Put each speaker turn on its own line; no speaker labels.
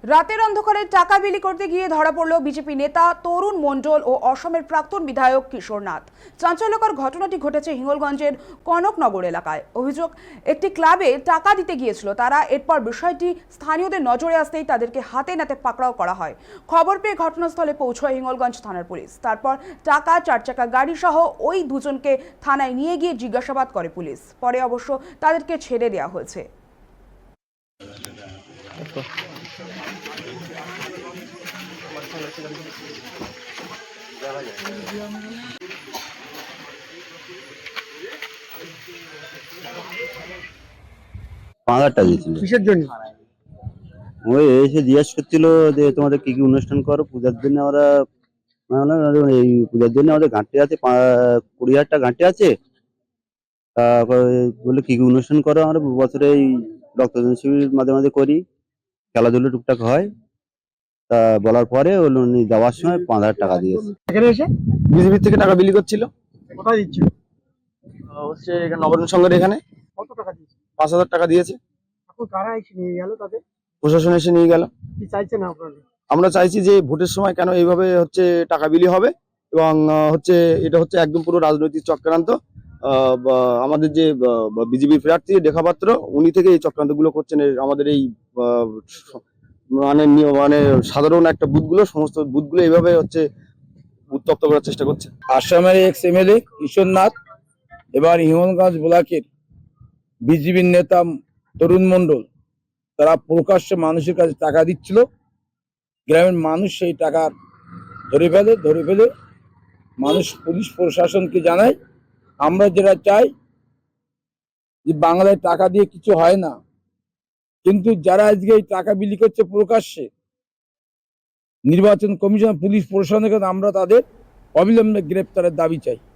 রাতের অন্ধকারে টাকা বিলি করতে গিয়ে ধরা পড়ল বিজেপি নেতা তরুণ মণ্ডল ও অসমের প্রাক্তন বিধায়ক কিশোর নাথ। চাঞ্চল্যকর ঘটনাটি ঘটেছে হিঙ্গলগঞ্জের কনকনগর এলাকায়। অভিযোগ, একটি ক্লাবে টাকা দিতে গিয়েছিল তারা। এরপর বিষয়টি স্থানীয়দের নজরে আসতেই তাদেরকে হাতে নাতে পাকড়াও করা হয়। খবর পেয়ে ঘটনাস্থলে পৌঁছয় হিঙ্গলগঞ্জ থানার পুলিশ। তারপর টাকা, 4 চাকা গাড়ি সহ ওই দুজনকে থানায় নিয়ে গিয়ে জিজ্ঞাসাবাদ করে পুলিশ। পরে অবশ্য তাদেরকে ছেড়ে দেওয়া হয়েছে।
পাঁচ হাজার টাকা দিয়েছিল।
কিসের জন্য?
ওই এসে জিজ্ঞেস করছিল যে তোমাদের কি কি অনুষ্ঠান করো পূজার জন্য। আমরা আমি বললাম, এই পূজার জন্য আমাদের ঘাটতি আছে 20,000 টাকা ঘাটতি আছে। তারপরে বললো কি কি অনুষ্ঠান করো। আমরা বছরে এই রক্তদান শিবির মাঝে মাঝে করি, খেলাধুলো টুকটাক হয়। তা বলার পরে উনি যাওয়ার সময় 5,000 টাকা দিয়েছে।
এখানে এসে
বিজেপি থেকে টাকা বিলি করছিল।
কোথায় দিচ্ছিল?
হচ্ছে এখানে নবরণ সংঘের এখানে
কত টাকা দিয়েছে?
5,000 টাকা দিয়েছে।
এখন কারা এসে নিয়ে গেল তাদের?
প্রশাসন এসে নিয়ে গেল।
কি চাইছেন আপনারা?
আমরা চাইছি যে ভোটের সময় কেন এইভাবে হচ্ছে টাকা বিলি হবে, এবং হচ্ছে এটা হচ্ছে একদম পুরো রাজনৈতিক চক্রান্ত। আমাদের যে বিজেপি প্রার্থী রেখাপাত্র, উনি থেকে এই চক্রান্ত গুলো করছেন। আমাদের এই মানে সাধারণ একটা বুথগুলো, সমস্ত বুথগুলো এইভাবে হচ্ছে উত্তপ্ত করার চেষ্টা করছে।
আসামের এক্স এমএলএ কিশোর নাথ এবার হিঙ্গলগঞ্জ ব্লকের বিজেপির নেতা তরুণ মণ্ডল, তারা প্রকাশ্যে মানুষের কাছে টাকা দিচ্ছিল। গ্রামের মানুষ সেই টাকা ধরে ফেলে মানুষ পুলিশ প্রশাসনকে জানায়। আমরা যেটা চাই যে বাংলায় টাকা দিয়ে কিছু হয় না, কিন্তু যারা আজকে এই টাকা বিলি করছে প্রকাশ্যে, নির্বাচন কমিশন পুলিশ প্রশাসনের কাছে আমরা তাদের অবিলম্বে গ্রেপ্তারের দাবি চাই।